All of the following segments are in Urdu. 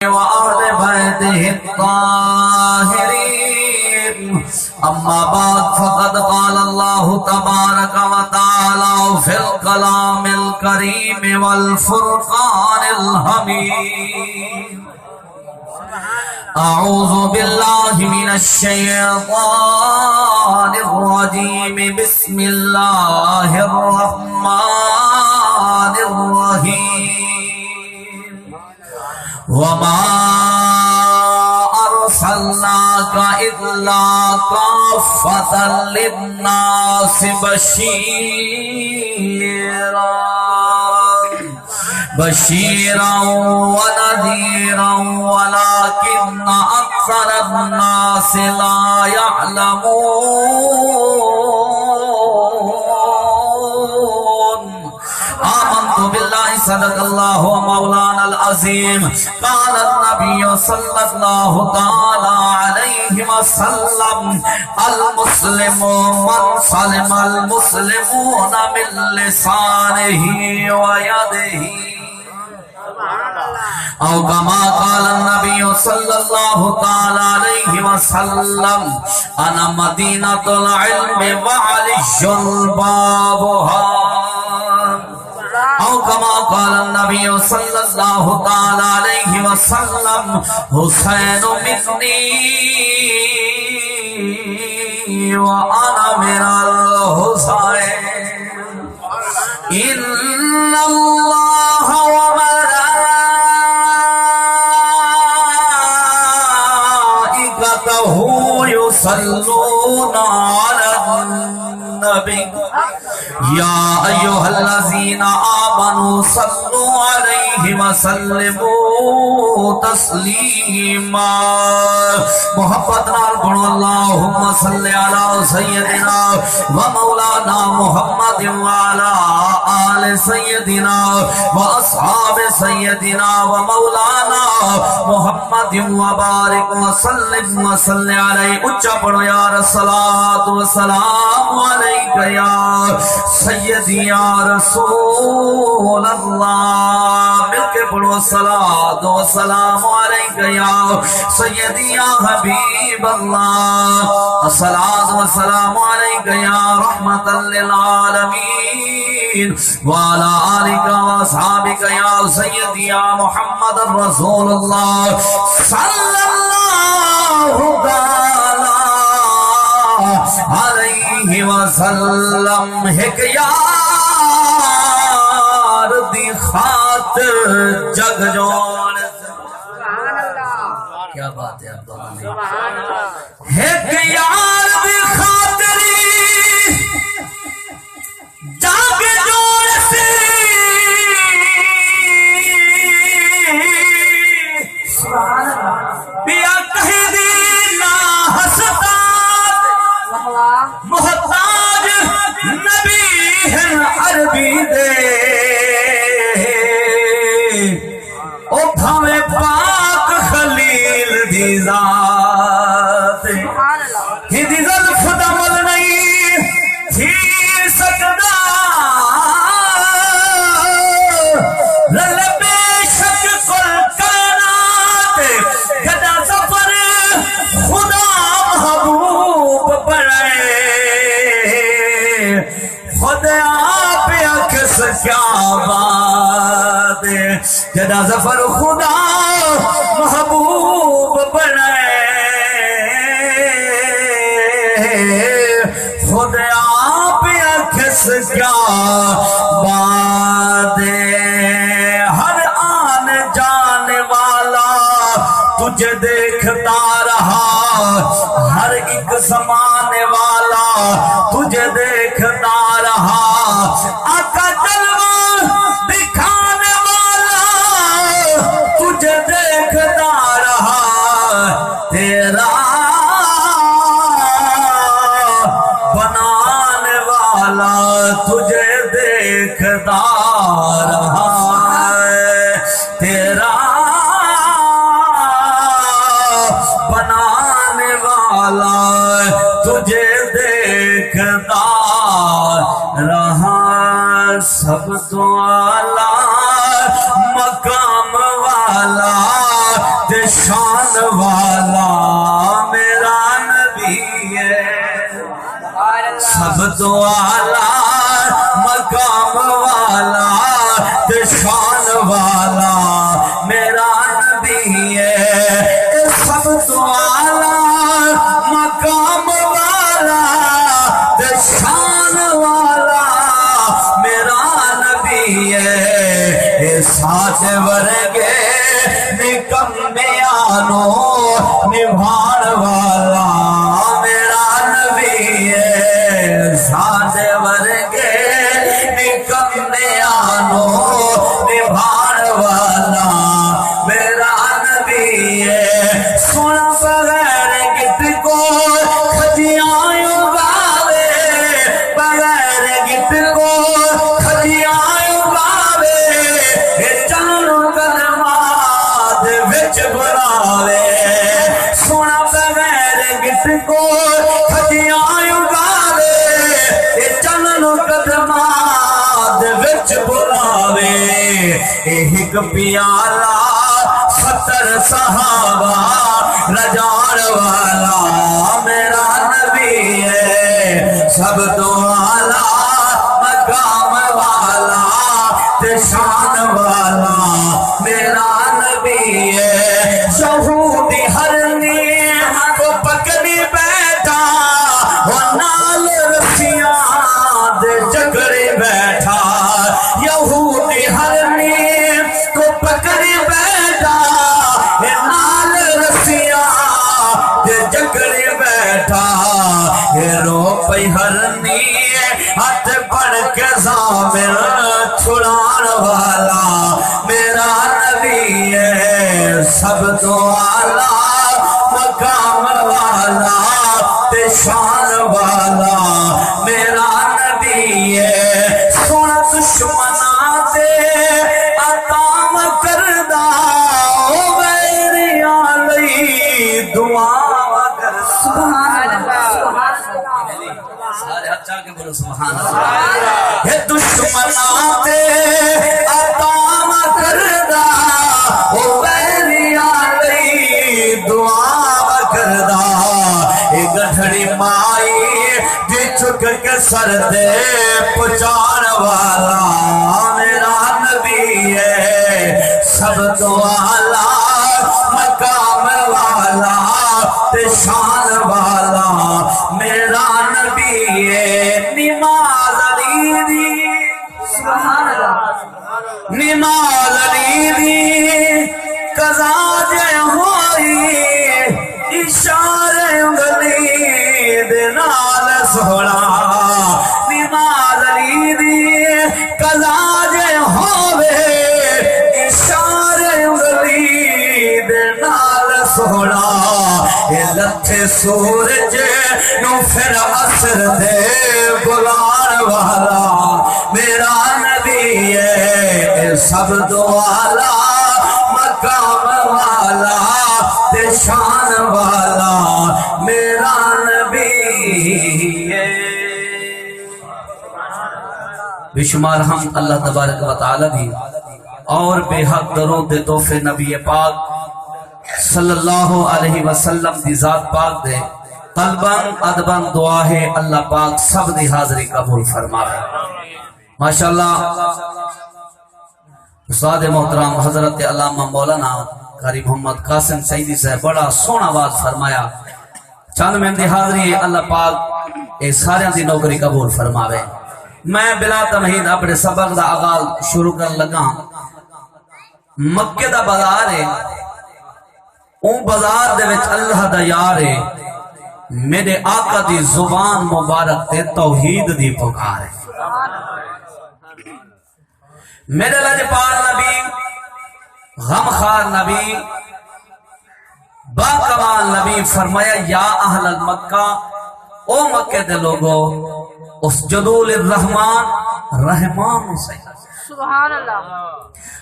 وأهل بيته الطاهرين. أما بعد فقد قال الله تبارك وتعالى في الكلام الكريم والفرقان الحميد. أعوذ بالله من الشيطان الرجيم. بسم الله الرحمن الرحيم. وما أرسلناك إلا كافة للناس بشيرا ونذيرا ولكن أكثر الناس لا يعلمون. آمنت بالله صدق الله مولانا العظيم. قال النبي صلى الله تعالى عليه وسلم المسلم من سلم المسلمون من لسانه ويده أو كما قال النبي صلى الله تعالى عليه وسلم أنا مدينة العلم وعلي بابها أو كما قال النبي صلى الله تعالى عليه وسلم حسين مني وأنا من الحسين. إن الله وملائكته يصلون على النبي يا أيها الذين آمنوا صلوا عليه وسلموا تسليما. محبت نال پڑھو اللهم صل على سيدنا ومولانا محمد وعلى آل سيدنا وأصحاب سيدنا ومولانا محمد وبارك وسلم وصل عليه. اچھا پڑھو یا الصلاة والسلام عليك يا سيدي يا رسول الله. مل کے پڑھو الصلاة والسلام عليك يا سيدي يا حبيب الله. الصلاة والسلام عليك يا رحمة للعالمين وعلى آلك وأصحابك يا سيدي يا محمد رسول الله صلى الله علیہ وسلم. ایک یار دی خاطر جگ جوڑ. کیا بات ہے عبداللہ. ایک یار دی خاطر جگ جوڑ سی پیا کہیں دی نا ہستا محتاج نبی ہیں عربی دے او بھاوے پاک خلیل دی ذات ہی دی زلف دمل نہیں تھی سکتا للبے شک کل کائنات گدا سفر خدا محبوب پڑے خود آپ اکس کیا بات جدا ظفر خدا محبوب بنے خود آپ اکس کیا بات. ہر آن جانے والا تجھے دیکھتا رہا ہر ایک زمانے والا تجھے دیکھتا رہا. آقا جلوہ دکھانے والا تجھے دیکھتا رہا. تیرا بنانے والا تجھے دیکھتا رہا. تیرا بنانے والا تجھے دیکھتا رہا. سب تو اعلیٰ مقام والا شان والا میرا نبی ہے سب تو اعلیٰ مقام والا شان والا میرا نبی ہے سب تو اعلیٰ مقام والا شان والا میرا نبی ہے ساتھ ورگے نکمیانو نبھان والا میرا نبی ہے ساتھ ورگے نکمیانو نبھان والا میرا نبی ہے سونا بغیر گٹ کو کھجیاں اگاوے بغیر گٹ کو کھجیاں اگاوے چلو قدمات وچ بلاوے سونا بغیر گٹ کو کھجیاں اگاوے چلو قدمات وچ بلاوے ایک پیالہ 70 صحابہ رجال والا میرا نبی ہے سب تو اعلیٰ مقام والا شان والا میرا نبی ہے یہودی ہرنی کو پکڑی بیٹھا وہ نال رسیاں دے جگڑی بیٹھا یہودی ہرنی کو پکڑی بیٹھا نال رسیاں دے جگڑی بیٹھا رو پئی ہرنی ہاتھ پڑھ کے ضامن چھڑان والا میرا نبی ہے سب تو اعلیٰ مقام والا شان والا میرا نبی ہے سونا دشمنا تے عطا کردہ او ویریاں لئی دعا کردہ سبحان اللہ سارے ہاتھ چاہ کے بولو سبحان اللہ یہ دشمنا تے عطا کردہ او ویریاں لئی دعا کردہ گٹھڑی مائی جی چک کے سر دے پچار والا میرا نبی ہے سب تو اعلیٰ مقام والا شان والا میرا نبی ہے نماز علی دی سبحان اللہ نماز علی دی قضا جے ہوئی اشارے انگلی دے نال سوڑا نماز علی دی قضا جے ہووے اشارے انگلی دے نال سوڑا اے لتھے سورج نو پھر عصر دے بلان والا میرا نبی ہے سب تو اعلیٰ مقام والا شان والا میرا نبی ہے بشمار ہم اللہ تبارک و تعالی دی اور بے حق درود تحفے نبی پاک صلی اللہ علیہ وسلم دی ذات پاک دے قلباً ادباً دعا ہے اللہ پاک سب دی حاضری قبول فرمائے ماشاءاللہ استاد محترم حضرت علامہ مولانا قاری محمد قاسم سعیدی سے بڑا سونا آواز فرمایا چند میں دی حاضری اللہ پاک اے سارے دی نوکری قبول فرماوے میں بلا تمہید اپنے سبق دا آغاز شروع کرن لگا مکے دا بازار ہے اون بازار دے وچ اللہ دا یار ہے میرے آقا دی زبان مبارک تے توحید دی پکار ہے میرے لجپال نبی غمخار نبی با کمال نبی فرمایا یا اہل المکہ او مکہ دے لوگو اس جدول الرحمن رحمان سید سبحان اللہ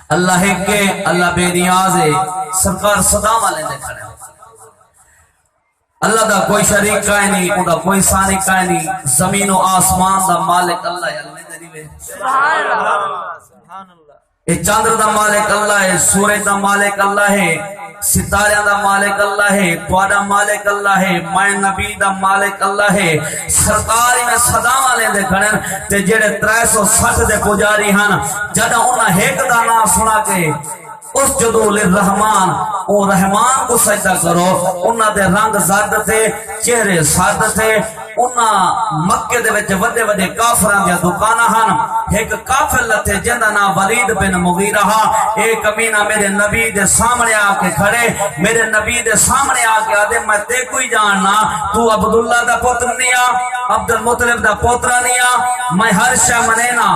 اللہ کے اللہ بے نیاز ہے سرکار صدا والے دے کھڑے اللہ دا کوئی شریک کائے نہیں ان دا کوئی ثانی کائے نہیں زمین و آسمان دا مالک اللہ ہے اللہ دے دیوے سبحان اللہ اے چاندر دا مالک اللہ ہے، سورج دا مالک اللہ ہے، ستاریاں دا مالک اللہ ہے، تواڈا مالک اللہ ہے، میں نبی دا مالک اللہ ہے۔ سرکاری میں صداواں لیندے کھڑن تے جڑے 360 دے پجاری ہن جدوں انہاں ایک دا نام سنا کے اس جدو للرحمان او رحمان کو سجدہ کرو، انہاں دے رنگ زرد تھے، چہرے سرد تھے۔ انہاں مکے دے وچ وڈے وڈے کافراں دے دکاناں ہن، ایک کافر لتے جندا نام ولید بن مغیرہ، ایک کمینہ میرے نبی دے سامنے آ کے کھڑے، میرے نبی دے سامنے آ کے آدے میں تے کوئی جاننا، تو عبداللہ دا پوتر نہیں آ، عبد المطلب دا پوترا نہیں آ، میں ہر شے منینا،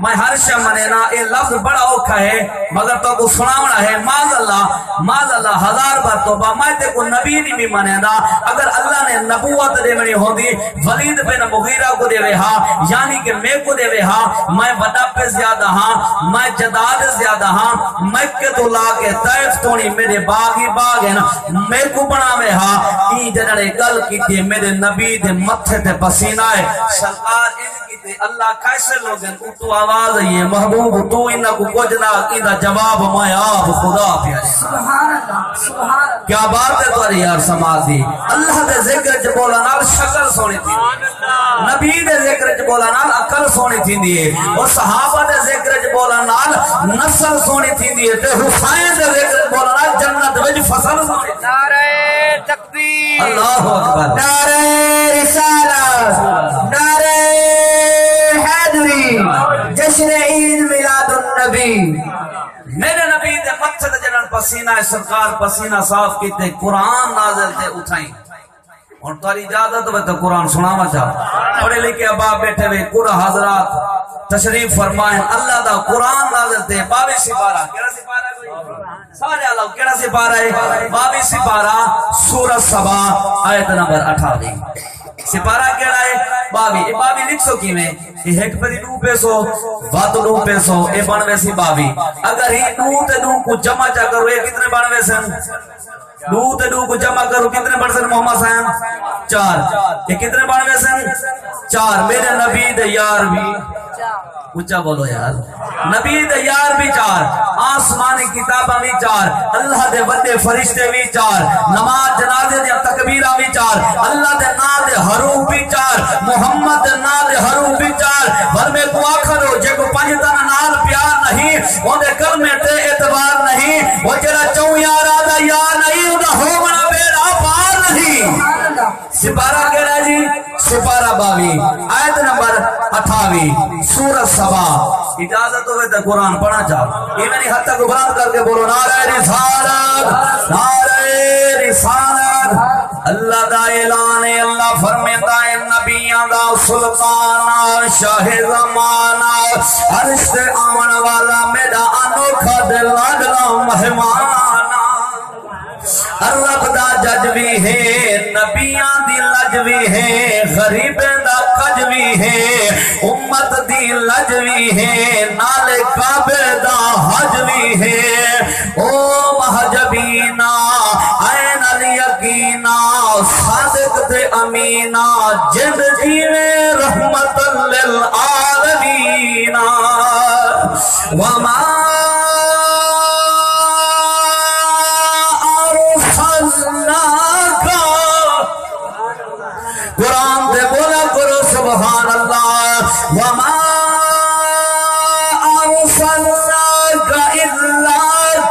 میں ہر شے منینا۔ اے لفظ بڑا اوکھا ہے مگر تو کو سناونا ہے، معاذ اللہ 1000 بار توبہ، میں تے کو نبی نہیں بھی منینا۔ اگر اللہ نے نبوت دے منی ہوندی ولید بن مغیرہ کو دے وے ہاں، یعنی کہ میں کو دے وے ہاں، میں وڈا پہ زیادہ ہاں، میں جداد زیادہ ہاں، مکہ تو لا کے طائف تونی میرے باغ ہی باغ ہیں، میں کو بناوے ہاں۔ این جنڑے گل کیتی میرے نبی دے متھے تے پسینہ ہے، سرکار ان کیتے اللہ کیسے لوگ ہیں، تو آواز ہے محبوب تو انہاں کو کچھ نہ کیدا جواب میں آپ خدا پیارے۔ سبحان اللہ سبحان اللہ، کیا بات ہے تمہاری یار سماج دی۔ اللہ دے ذکر چ بولا نال شکل سونی تھی، نبی دے ذکر چ بولا نال عقل سونی تھیندی ہے، اور صحابہ دے ذکر چ بولا نال نسل سونی تھیندی ہے، تے حسین دے ذکر چ بولا نال جنت وچ فصل سونی۔ نعرہ تکبیر، اللہ اکبر، نعرہ رسالت، نعرہ حیدری، جشن عید میلاد النبی۔ میرے نبی دے متھے تے جنن پسینہ ہے، سرکار پسینہ صاف کیتے، قرآن نازل تے اٹھائیں۔ اور تاری اجازت ہوئے تو قرآن سناوا چاہو، پڑھے لکھے اباب بیٹھے ہوئے کڑا حضرات تشریف فرمائیں۔ اللہ دا قرآن نازل تے 22 سپارہ، کیڑا سپارہ ہے کوئی؟ سارے اللہ کیڑا سپارہ ہے؟ 22 سپارہ، سورۃ سبا، آیت نمبر 28۔ سپارہ کیڑا ہے؟ 22۔ یہ 22 لکھ سو کی میں یہ ایک پری 2 پیسو وات 2 پیسو یہ بنوے سی 22۔ اگر ہی 2 تے 2 کو جمع چا کرو یہ کتنے بنوے سن؟ 2 تے 2 کو جمع کرو کتنے بن سن محمد صاحب؟ 4۔ یہ کتنے بنوے سن؟ 4۔ میرے نبی دے یار بھی اچھا بولو یار، نبی دے یار بھی 4، آسمانی کتاباں بھی 4، اللہ دے بڑے فرشتے بھی 4، نماز جنازے دے تکبیراں بھی 4، اللہ دے نام دے حروف بھی 4، محمد دے نام دے حروف بھی 4۔ بھر میں کو آخرو جے کو 5 تن نال پیار نہیں وہ دے کلمے تے اعتبار نہیں، وہ جڑا چوں یار آدھا یار نہیں اوندا ہونا بیڑا پار نہیں۔ سپارہ کیڑا جی؟ سپارہ 22، آیت نمبر 28، سورۃ سبا۔ اجازت ہوئے تو قرآن پڑھنا چاہو، یہ میری حد تک بلند کر کے بولو نعرہ رسالت، نعرہ رسالت۔ اللہ دا اعلان ہے، اللہ فرمیتا ہے نبیاں دا سلطان شاہ زمانہ، عرش تے آمن والا میرا انوکھا دل لاڈلا مہمان، رب دا جج بھی ہے، نبیاں دی لج بھی ہے، غریبیں دا کج بھی ہے، امت دی لج بھی ہے، نالے کعبے دا حج بھی ہے۔ او مہجبینا عین الیقینا صادق تے امینا جند جیوے رحمت للعالمین وما قرآن دے بولا کرو سبحان اللہ، وما ارسلناک الا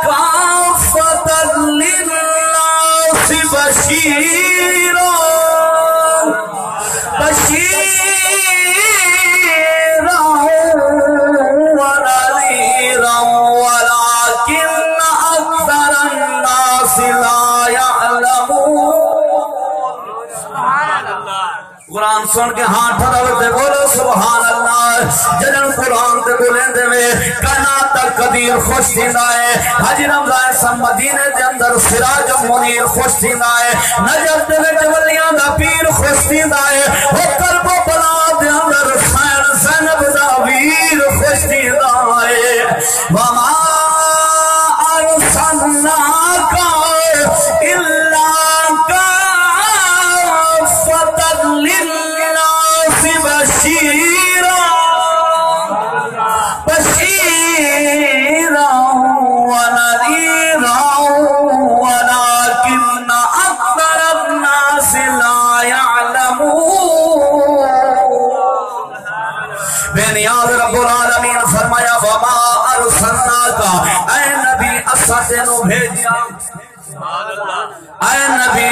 کافۃ للناس بشیرا ونذیرا ولکن اکثر الناس لا یعلمون۔ قرآن سن کے ہاں ٹھڑوتے بولو سبحان اللہ۔ جنن قرآن تے بولیں دے میں کائنات تک قدیر خوش تھیندا ہے، حج رمضان سب مدینے دے اندر سراج منیر خوش تھیندا ہے، نجف دے وچ ولیاں دا پیر خوش تھیندا ہے، او کرب و بلا دے اندر حسین زینب دا ویر خوش تھیندا ہے۔ وما ارسلناک الا للناس بشیرا وما ارسلناک اے نبی اساں تینوں بھیجیا اے نبی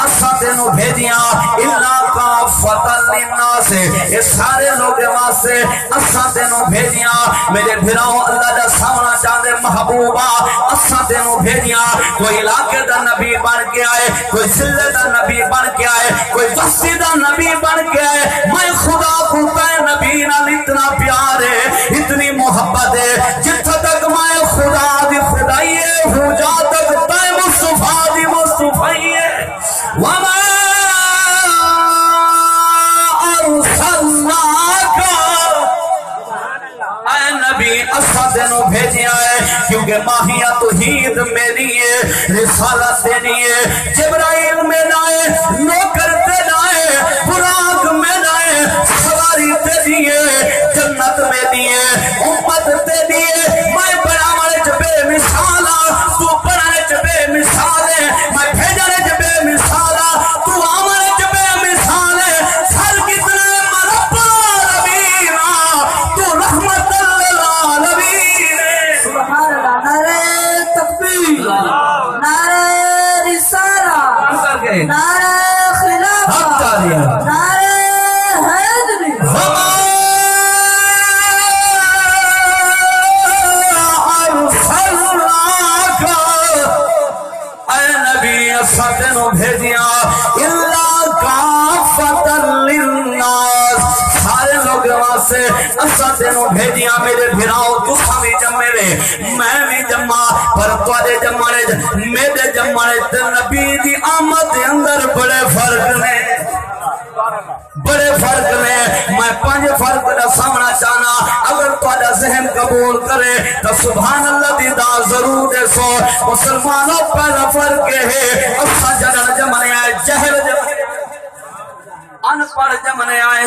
اساں تینوں بھیجیا الا کافۃ للناس اے سارے لوگوں واسطے اساں تینوں بھیجیا میرے بھراؤ اللہ دا سامنا چاہندے محبوبا اساں تینوں بھیجیا کوئی علاقے دا نبی بن کے آئے کوئی ضلع دا نبی بن کے آئے کوئی بستی دا نبی بن کے آئے میں خدا کو تے نبی نال اتنا پیار ہے اتنی محبت ہے جتھے تک میں خدا دی خدائی ہوں جا تک تے مصطفیٰ دی مصطفی ہے وما ارسلناک اے نبی اساں تینوں بھیجیا ہے کیونکہ ماہیہ توحید میری ہے رسالت دینی ہے جبرائیل میں نائے نوکر تے نائے براق میں نائے سواری تے دیئے جنت میں دیئے امت تے دیئے میں بڑھاونے چ بے مثالا تو بڑھانے چ بے مثال ہے میں بھیجنے چ بے مثالا تو آمنے چ بے مثال ہے سر کتنے مرب العالمین تو رحمت للعالمین سبحان اللہ نعرہ تکبیر نعرہ رسالہ نعرہ خلافہ نعرہ حیدری اساں تینوں بھیجیا الا کافۃ للناس سارے لوگوں واسطے اساں تینوں بھیجیا میرے بھراؤ تساں بھی جمے نے میں بھی جمع پر تواڈے جمانے میرے جمانے تے نبی دی آمد دے اندر بڑے فرق نے بڑے فرق نے میں پانچ فرق دا سامنا چاہنا اگر تواڈا ذہن قبول کرے تو سبحان اللہ دی دا ضرور دے سو مسلمانوں پہلا فرق ہے اساں جڑا جمنے آئے جہل جمنے ان پڑھ جمنے آئے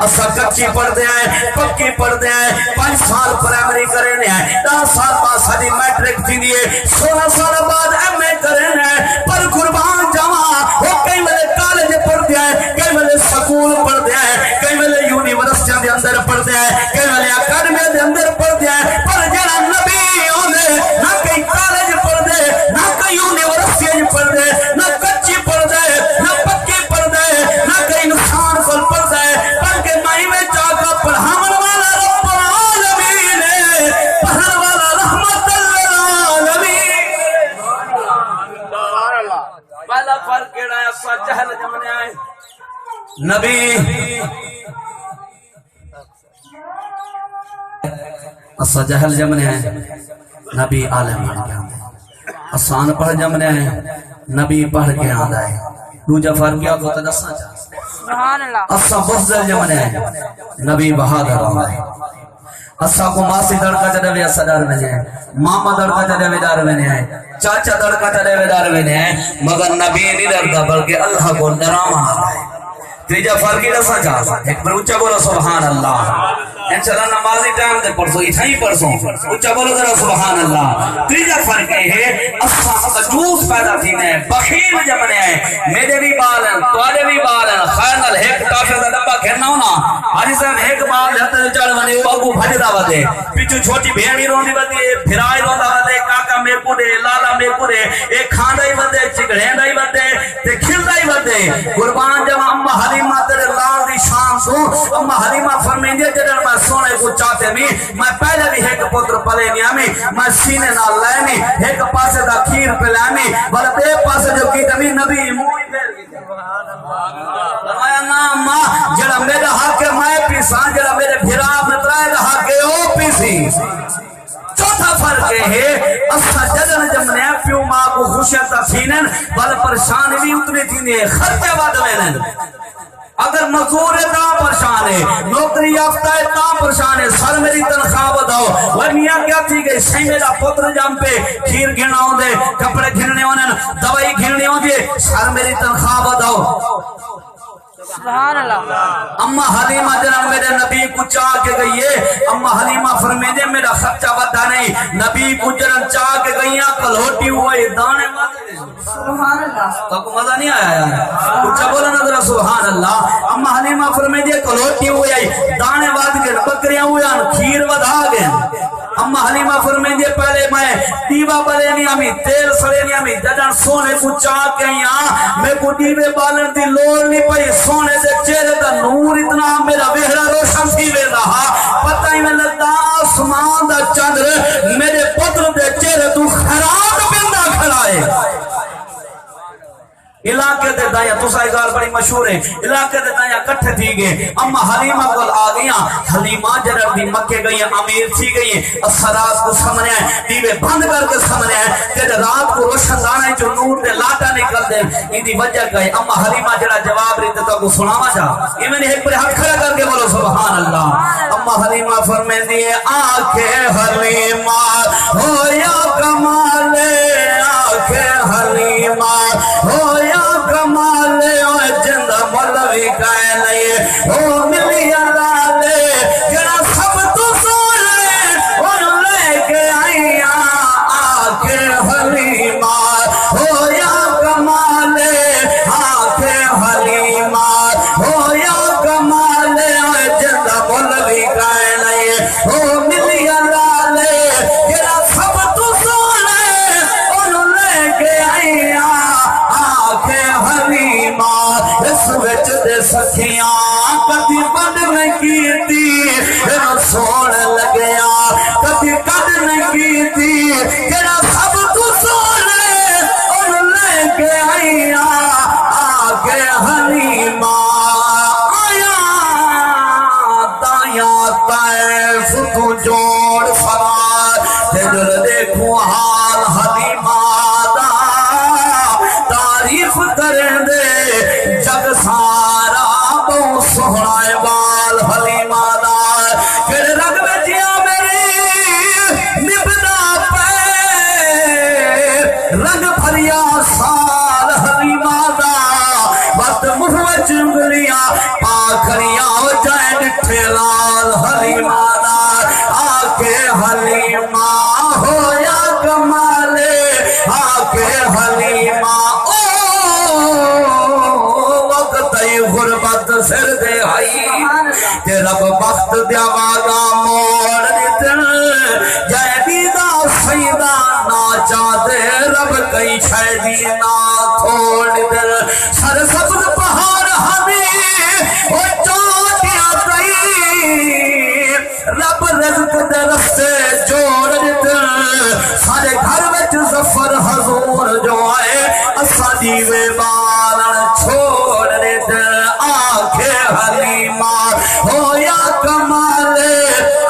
اساں کچی پڑھ دے آئے پکی پڑھ دے آئے 5 سال پرائمری کرنے آئے 10 سال بعد ساری میٹرک تھی دیئے 16 سال بعد ایم اے کرنے آئے پر قربان جمع وہ کئی ملے کالج پڑھ دے آئے کئی ملے سکول پڑھ دے آئے کئی ملے یونیورسٹیاں دے اندر پڑھ دے آئے کئی ملے اکیڈمی دے اندر پڑھ دے آئے پر جڑا نبی ہوندے نہ کئی کالج پڑھ دے نہ کئی یونیورسٹی پڑھ دے نہ کچی پڑھ دے نہ پکی پڑھ دے نہ کئی انسان کو پڑھ دے بلکہ مائی میں جا کر پڑھاون والا رب العالمین ہے پڑھن والا رحمت للعالمین پہلا فرق کیڑا ہے اساں جہل جمنے آئے نبی اساں جہل جمنے آئے نبی عالم بن کے آندے اساں پڑھ جمنے آئے نبی پڑھ کے آندا ہے دوجا فرق کیا کو دسنا چاہتا سبحان اللہ اساں بخزل جمنے آئے نبی بہادر آندا ہے اساں کو ماسی دڑکا چڑھے وے اساں ڈر میں ہے ماما دڑکا چڑھے وے ڈر میں ہے چاچا دڑکا چڑھے وے ڈر میں ہے مگر نبی نہیں ڈرتا بلکہ اللہ کو ڈراوا آندا ہے تیجا فرق ہی دسنا چاہتا ایک بار اونچا بولو سبحان اللہ انشاءاللہ نمازی ٹائم تے پڑھسو اتھائی پڑھسو اونچا بولو ذرا سبحان اللہ تیجا فرق ہے اساں کنجوس پیدا تھینے بخیل جمنے ہیں میرے بھی بال ہیں تواڈے بھی بال ہیں خیر نال ایک کافر دا ڈبا کھیلنا ہونا حاجی صاحب ایک بال ہتے چڑھ ونے او اگو بھجدا ودے پیچھے چھوٹی بھیڑی روندی ودی پھرائی روندا ودے کاکا میرے کو دے لالا میرے کو دے ایک کھاندا ہی ودے چگڑیندا ہی ودے تے کھلدا ہی ودے قربان جاواں اما حلیمہ تیرے لال دی شان سو اما حلیمہ فرمیندے جڑا میں سونے کو چاہتے میں پہلے بھی ایک پتر پلے نیامی میں سینے نال لینی ایک پاسے دا کھیر پہ لینی بلد ایک پاسے جو کی تمی نبی موئی پھیر کی فرمایا نام ماں جڑا میرا حق ہے میں پیسان جڑا میرے بھرا مطرائے دا حق ہے او پیسی چوتھا فرق ہے اسا جدن جمنے پیو ماں کو خوشیتا سینن بل پریشان بھی اتنی تھی خرچہ واد لینن اگر مزدور ہے تا پریشان ہے نوکری یافتہ ہے تا پریشان ہے سر میری تنخواہ بتاؤ وہ میاں کیا تھی کہ سی میرا پتر جام پہ کھیر گھننا ہوں دے کپڑے گھننے ہونے دوائی گھننے ہوں دے سر میری تنخواہ بتاؤ سبحان اللہ اما حلیمہ جناب میرے نبی کو چاہ کے گئی ہے اما حلیمہ فرمیدے میرا خرچہ بتا نہیں نبی کو جناب چاہ کے گئی ہیں کلوٹی ہوئے دانے سبحان اللہ تو کو مزہ نہیں آیا یار اچھا بولا نا ذرا سبحان اللہ اما حلیمہ فرمیدے کلوٹی ہوئے دانے واد کے بکریاں ہوئے کھیر ودھا گئے اما حلیمہ فرمیدے پہلے میں دیوا بلے نہیں ہمیں تیل سڑے نہیں ہمیں جدن سونے کو چاہ کے یہاں میں کو دیوے بالن دی لوڑ نہیں پئی سونے دے چہرے دا نور اتنا میرا وہرا روشن سی وے رہا پتہ ہی میں لگتا آسمان دا چندر میرے پتر دے چہرے تو خراب بندہ کھڑائے علاقے دے دایا تسائی گال بڑی مشہور ہے علاقے دے دایا کٹھے تھی گئے اما حلیمہ کو آ گیا حلیمہ جرب دی مکے گئی امیر تھی گئی اسرات کو سمنے آئے دیوے بند کر کے سمنے آئے کہ رات کو روشن دانا جو نور دے لاٹا نکل دے ان دی وجہ گئے اما حلیمہ جرا جواب رہتے تو کو سناوا جا یہ میں نے ایک بڑے ہاتھ کھڑا کر کے بولو سبحان اللہ اما حلیمہ فرمین دیئے آنکھیں حلیمہ ہو یا کمال آنکھیں حلیمہ ہو یا کمال جند مولوی کہے نہیں او ملی اللہ لے جنا سب تو سولے ان لے کے آئیاں آنکھیں حلیمہ ہو یا کمال آنکھیں حلیمہ ہو یا کمال جند مولوی کہے نہیں او ملی اللہ لے جنا سب تو سولے ان لے کے آئیاں حلیمہ اس وچ دے سکھیاں کدی بند نہیں کیتی جڑا سون لگیا کدی کد نہیں کیتی جڑا سب تو سونے ان لے کے آئیاں آگے حلیمہ آیا دایا طائف تو جوڑ فرار تجل دیکھو حال حلیمہ تعریف کریں دے جگ سارا بہت سہنائے وال حلیمہ دار پھر رگ بیٹیا میری نبنا پہ رنگ بھریا سال حلیمہ دار بات محوچ انگلیاں پاکھریاں جائیں ڈٹھے لال حلیمہ دار آکے حلیمہ ہو یا کمالے آکے حلیمہ غربت سر دے آئی کہ رب بخت دیا والا موڑ دیتن جائے دیدہ سیدہ ناچا دے رب کئی شہدی نا تھوڑ دیتن سر سبز پہاڑ ہمیں وہ چوٹیا گئی رب رزق دے رستے جوڑ دیتن سارے گھر وچ زفر حضور جو آئے اسا دیوے بالن چھوڑ آنکھیں حلیمہ ہو یا کمال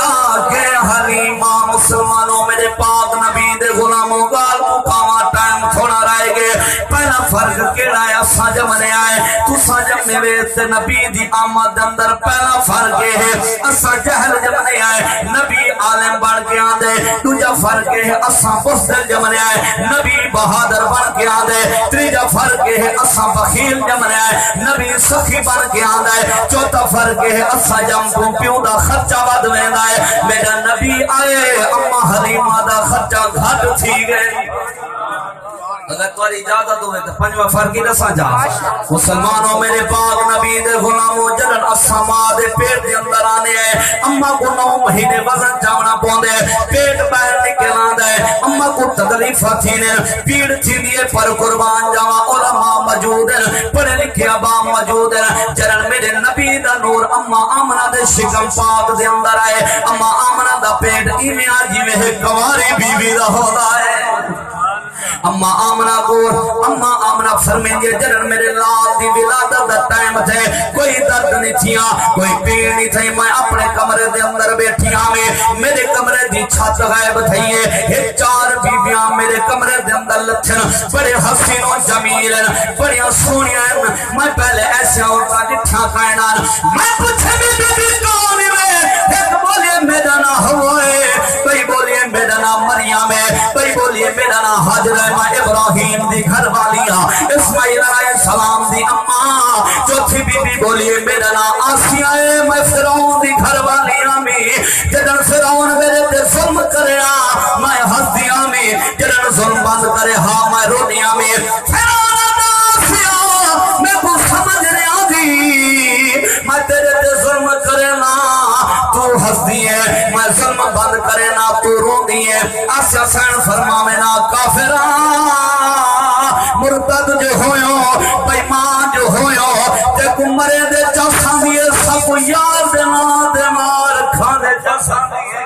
آنکھیں حلیمہ مسلمانوں میرے پاک نبی دے غلاموں گال مقامہ ٹائم تھوڑا رائے گے پہلا فرق کیڑا ہے اساں جمنے آئے تو سا جمنے ویت نبی دی آمد اندر پہلا فرق ہے اساں جہل جمنے آئے نبی عالم بن کے آدھے دوجا فرق ہے اساں بزدل جمنے آئے نبی بہادر بن کے آدھے تریجا فرق ہے اساں بخیل جمنے آئے نبی سخی بن کے آدھے چوتھا فرق ہے اساں جم کو پیوں دا خرچہ ود ویندا ہے میرا نبی آئے اما حلیمہ دا خرچہ گھٹ تھی گئے اگر تمہاری اجازت ہوئے تو پنجواں فرق ہی دسا جا مسلمانوں میرے پاک نبی دے غلاموں جنن اساں ماں دے پیٹ دے اندر آنے ہیں اما کو 9 مہینے وزن چاونا پوندے پیٹ باہر نکل آندا ہے اما کو تکلیفاں تھی نے پیڑ تھی دیے پر قربان جاواں علماء موجود ہیں پڑھے لکھے ابا موجود ہیں جنن میرے نبی دا نور اما آمنہ دے شکم پاک دے اندر آئے اما آمنہ دا پیٹ ایویں آجی میں کنواری بیوی دا ہوندا ہے اما آمنہ کو اما آمنہ فرمین دے جنن میرے لال دی ولادت دا ٹائم تھے کوئی درد نہیں تھیا کوئی پیڑ نہیں تھی میں اپنے کمرے دے اندر بیٹھی میں میرے کمرے دی چھت غائب تھی یہ 4 بیبیاں میرے کمرے دے اندر لچھن بڑے حسین و جمیل بڑی سونیاں میں پہلے ایسے عورتاں ڈٹھا کائنان میں پوچھے بی کون ہے ایک بولیے میرا نام ہوئے کوئی بولیے میرا نام مریم ہے کوئی بولیے میرا نام حاجر ہے ابراہیم دی گھر والیاں اسماعیل علیہ السلام دی اماں چوتھی بی بی بولیے میرا نام آسیہ ہے میں فرعون دی گھر والی آمی جدن فرعون میرے تے ظلم کریا میں ہستی آمی جدن ظلم بند کرے ہاں میں رونی آمی فرعون آسیہ میں کو سمجھ رہا دی میں تیرے تے ظلم کرنا تو ہستی ہے میں ظلم بند کرنا تو رونی ہے آسیہ سین فرماوینا کافران مرتد جو ہویوں بیمان جو ہویوں تے کو مرے دے چاساں دیئے سب یار دے نا دے مار کھان دے چاساں دیئے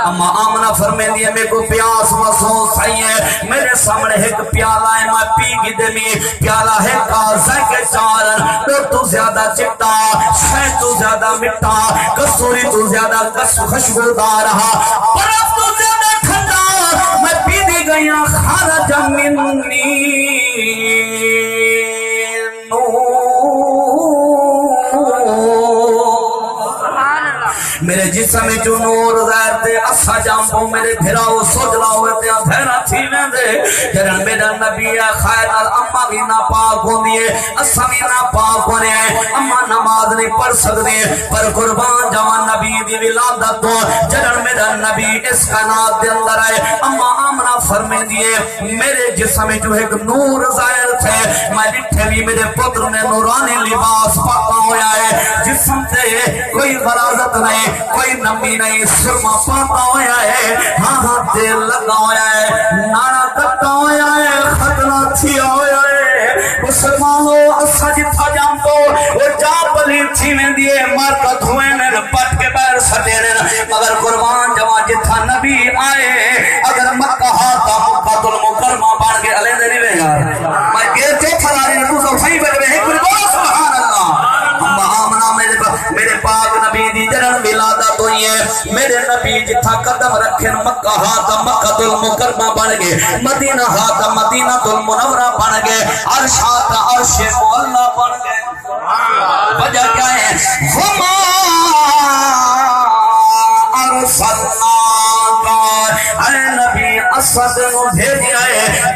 اما آمنہ فرمے دیئے میں کو پیاس محسوس آئی ہے میرے سامنے ایک پیالہ ہے میں پی گی دے میں پیالہ ہے کازہ کے چارن اور تو زیادہ چٹا شہ تو زیادہ مٹا کسوری تو زیادہ خوشبودار رہا برف تو زیادہ ٹھنڈا میں پی دی گیا خارج منی میرے جسم جو نور ظاہر تے اسا جامپو میرے بھراؤ سوجلا ہوئے تے بھیرا تھی میں دے جرن میرا نبی ہے خیر اما بھی نا پاک ہوندی ہے اسا بھی نا پاک ہونے ہیں اما نماز نہیں پڑھ سکتے پر قربان جوان نبی دی ولادت تو جرن میرا نبی اس کائنات دے اندر ہے اما آمنہ فرمے دیے میرے جسم جو ایک نور ظاہر تھے میں لٹھے بھی میرے پتر نے نورانی لباس پاکا ہویا ہے جسم تے کوئی غلازت نہیں کوئی نمی نہیں سرما پاتا ہویا ہے ہاں ہاں دل لگا ہویا ہے نانا کتا ہویا ہے ختنا تھیا ہویا ہے مسلمانوں اسا جتھا جام تو وہ جا پلی تھی میں دیئے مارکا دھوئے میں پٹ کے بیر سٹے رہے مگر قربان جوان جتھا نبی آئے اگر مکہ ہاتا مکہ المکرمہ بان کے علیہ دے نہیں بے گا میں کہتے تھا رہے نبوزہ صحیح بے گئے قربان سبحان اللہ میرے پاک نبی دی جرن ولادت ہوئی ہے میرے نبی جتھا قدم رکھن مکہ ہاتا مکہ المکرمہ بن گئے مدینہ ہاتا مدینہ المنورہ بن گئے عرش ہاتا عرش مولا بن گئے وجہ کیا ہے وما ارسلنا کا اے نبی اسد نو بھیجیا ہے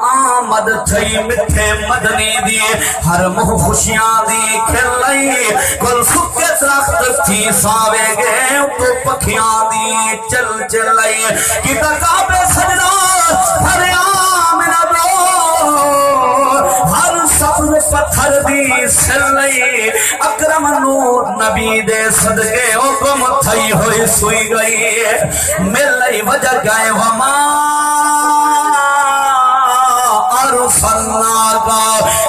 آمد تھئی مٹھے مدنی دیئے ہر مہ خوشیاں دی کھلائی کل سکے درخت تھی ساوے گئے تو پکھیاں دی چل چلائی کی تکابے سجدہ ہر آمنہ دو ہر سبر پتھر دی سلائی اکرم نور نبی دے صدقے حکم تھئی ہوئی سوئی گئی ملئی وجہ گئے وما ارسلنا کا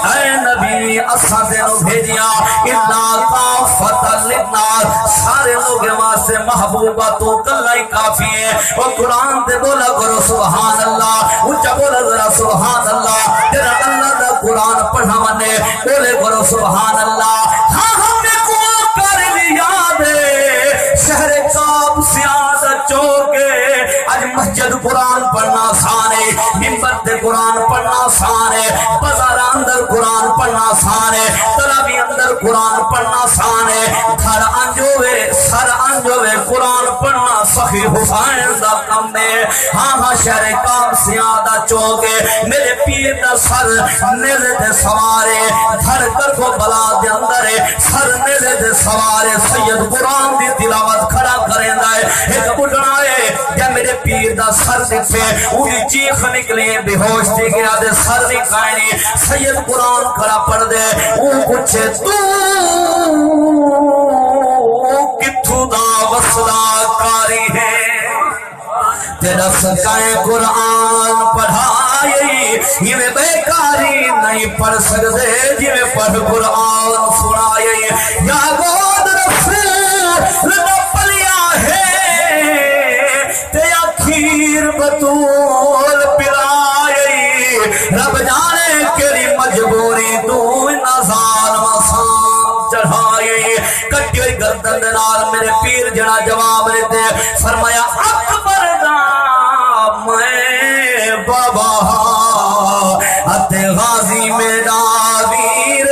اے نبی اسا دینو بھیجیا الا کافت للناس سارے لوگ واسطے محبوبہ تو کلائی کافی ہے اور قرآن دے بولا کرو سبحان اللہ اونچا بولا ذرا سبحان اللہ تیرا اللہ دا قرآن پڑھا منے بولے کرو سبحان اللہ ہاں ہم نے کو کر لیا دے شہر کعب سیادہ چوکے آج مسجد قرآن پڑھنا آسان ہے منبر تے قرآن پڑھنا آسان ہے بازار اندر قرآن پڑھنا آسان ہے تراویح اندر قرآن پڑھنا آسان ہے گھر انجوے سر انجوے قرآن پڑھنا صحیح حسین دا کم ہے ہاں ہاں شہر کعب سیادہ چوکے میرے پیر دا سر نیزے دے سوارے گھر کر کو بلا دے اندر ہے سر نیزے دے سوارے سید قرآن دی تلاوت کھڑا کریں دائے ایک بڑھنا ہے یا میرے پیر دا سر دکھے اوہی چیخ نکلی بے ہوش دی گیا دے سر نکائنی سید قرآن کھڑا پڑھ دے او پوچھے تو کتھو دا وصلہ کاری ہے تیرا سکائے قرآن پڑھائی یہ بیکاری نہیں پڑھ سکتے جی پڑھ قرآن سنائی یا گود رسول پلیا ہے تیا کھیر بطول پلائی رب جانے کیری مجبوری تو نظار مسان چڑھائی کٹی ہوئی گردن دنال میرے پیر جڑا جواب لیتے فرمایا اکبر دا میں بابا اتے غازی میرا ویر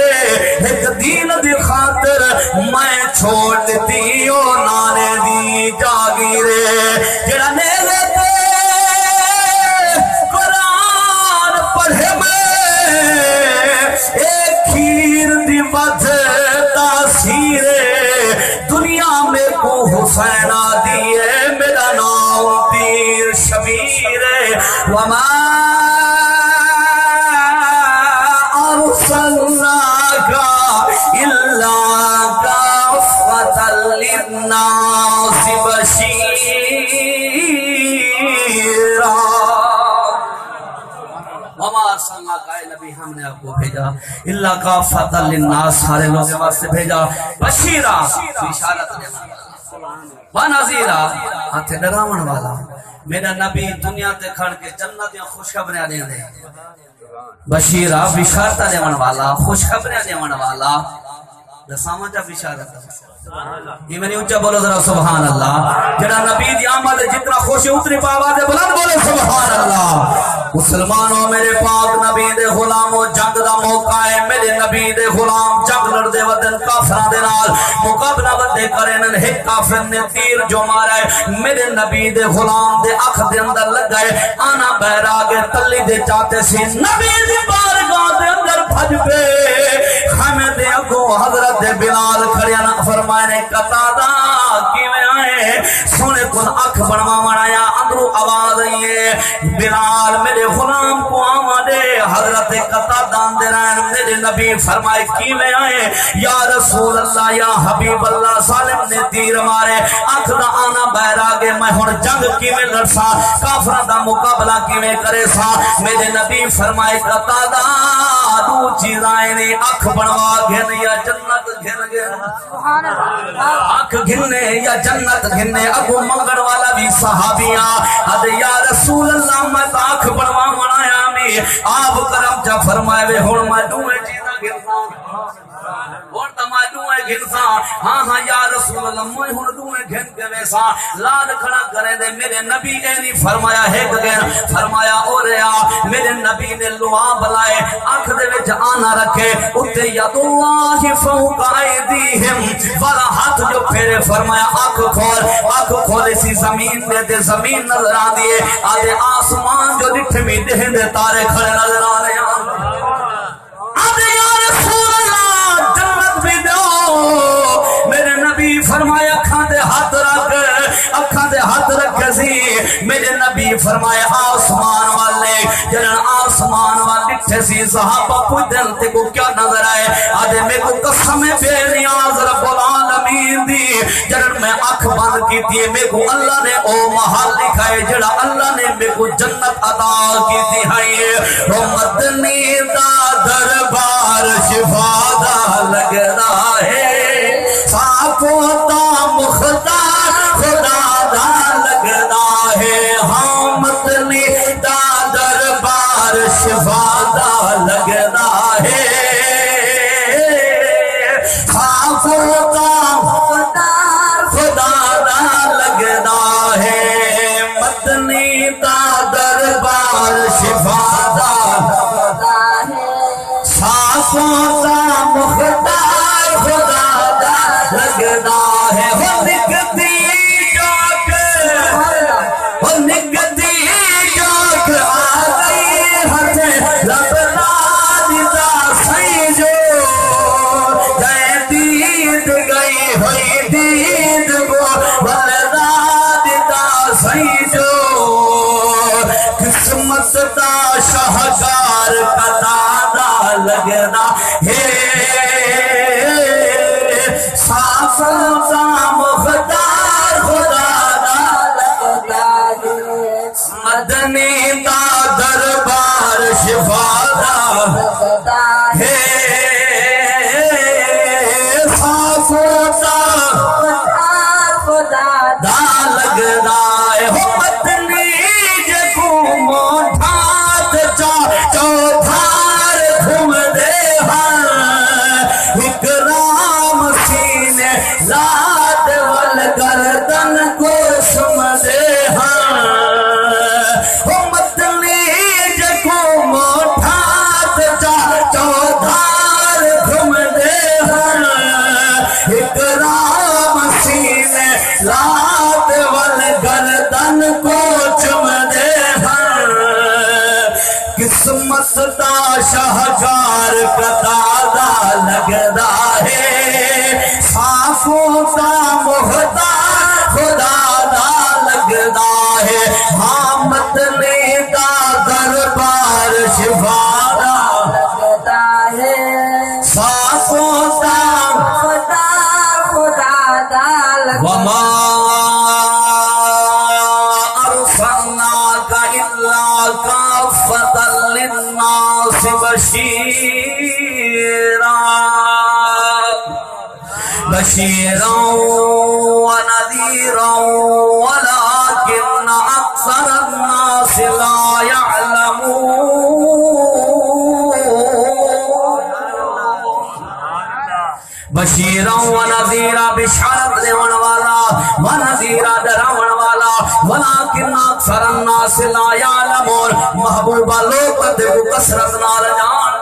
ایک دین دی خاطر میں چھوڑ دیتی او نانے دی جاگیرے جڑا نیزے تے قرآن پڑھے میں ایک بیمار سنگا گائے نبی ہم نے آپ کو بھیجا اللہ کافۃ للناس سارے لوگوں واسطے بھیجا بشیرہ بشارت دینے والا نذیرہ ہاتھ ڈراون والا میرا نبی دنیا تے کھڑ کے جنت یا خوشخبریاں دے دے بشیرہ بشارت دیون والا خوشخبریاں دیون والا دساواں جا بشارت یہ میں نے اونچا بولو ذرا سبحان اللہ جڑا نبی دی آمد جتنا خوش اتنی آواز بلند بولو سبحان اللہ مسلمانوں میرے پاک نبی دے غلاموں جنگ دا موقع ہے میرے نبی دے غلام جنگ لڑدے ودن کافراں دے نال مقابلہ ودے کرن ایک کافر نے تیر جو مارا ہے میرے نبی دے غلام دے اکھ دے اندر لگ گئے آنا بیراگ تلی دے چاہتے سی نبی دی بارگاہ دے اندر بھج پے حمد اگو حضرت بلال کھڑیا نہ فرمائے قطادہ کیویں آئے سونے کن اکھ بنوا منایا اندرو آواز آئیے بلال میرے غلام کو آمدے حضرت قطادہ اندر آئے میرے نبی فرمائے کیویں آئے یا رسول اللہ یا حبیب اللہ سالم نے تیر مارے اکھ دا آنا بیراگے میں ہن جنگ کیویں لڑسا کافرہ دا مقابلہ کیویں کرے سا میرے نبی فرمائے قطادہ دو چیزائیں نے اکھ بنوا گھن یا جنت گھن گھن سبحان اللہ اکھ گھننے یا جنت گھننے ابو منگڑ والا بھی صحابیاں اد یا رسول اللہ میں اکھ بنوا منایا میں آپ کرم چا فرمائے وے ہن میں دوے چیزاں گھنساں اور تماجوں گھنسا ہاں ہاں یا رسول اللہ میں ہن دوے گھن کے ویسا لال کھڑا کرے دے میرے نبی اے نہیں فرمایا ہے کہ فرمایا او ریا میرے نبی نے لوہا بلائے اکھ دے وچ آنا رکھے اتے ید اللہ فوق ایدیہم والا ہاتھ جو پھیرے فرمایا اکھ کھول اسی زمین دے تے زمین نظر آ دیے آدھے آسمان جو ڈٹھے بھی دے دے تارے کھڑے نظر آ رہے ہیں آدھے یا رسول اللہ جنت بھی دو میرے نبی فرمایا اکھاں دے ہاتھ رکھ سی میرے نبی فرمایا آسمان والے جنن آسمان والے ڈٹھے سی صحابہ پوچھن تے کو کیا نظر آئے آدھے میں کو قسم بے نیاز رب العالمین دی جنن میں اکھ بند کی تھی میں کو اللہ نے او محل دکھائے جڑا اللہ نے میں کو جنت عطا کی تھی ہے او مدنی دا دربار شفا دا لگ رہا ہے صاف ہوتا مختار خدا دا لگ رہا ہے ہاں مدنی دا دربار شفا دا لگ رہا ہے صاف ہوتا مختار خدا دا لگ رہا ہے مدنی دا دربار شفا دا صاف ہوتا مختار خدا دا لگتا ہے وہ نکتی جاک آ گئی ہاتھ لبنان دا سی جو جائے دید گئی ہوئی دید کو بلداد دا سی جو قسمت دا شاہکار قطادہ لگنا ہے صاف ہوتا مختار خدا دا لگتا ہے مدنی دا دربار شفا دا لگتا ہے صاف ہوتا مختار خدا دا لگتا ہے مدنی جکو موٹھات چوتھار گھوم دے اکرام سینے لاد والگردن کو سم دے مدنی جکو موٹھات چوتھار گھوم دے اکرام سینے لاد والگردن کو چم دے قسمت دا شاہکار قطادہ لگدا ہے صاف ہوتا مختار خدا دا لگدا ہے ہاں مدنی دا دربار شفا دا لگدا ہے صاف ہوتا مختار خدا دا لگدا وما ارسلناک الا کافۃ للناس الناس بشیرا بشیرا ونذیرا ولكن اکثر الناس لا بشیرا و نذیرا بشارت دیون والا و نذیرا ڈراون والا ولکن اکثر الناس لا یعلمون محبوبہ لوگ تے کو کثرت نال جان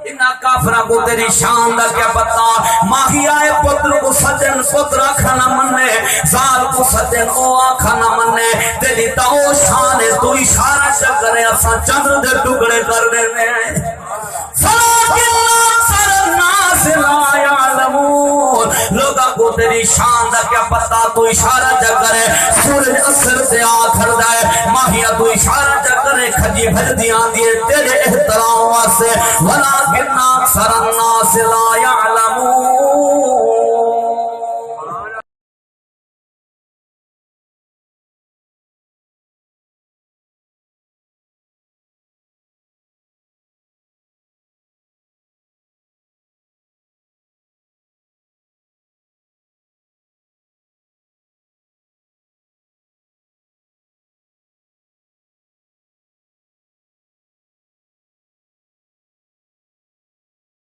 انہاں کافراں کو تیری شان دا کیا پتہ ماہی آئے پتر کو سجن پتر آکھا نہ منے زال کو سجن او آکھا نہ منے تیری تو شان ہے تو اشارہ کرے اساں چندر دے ٹکڑے کر دینے فلاکن اکثر الناس لا یعلمون لوگاں کو تیری شان دا کیا پتہ تو اشارہ جا کرے سورج اثر سے آخر دائے ماہیہ تو اشارہ جا کرے کھجی بھج دیاں دیے تیرے احترام واسے ولیکن اکثر الناس لا یعلمون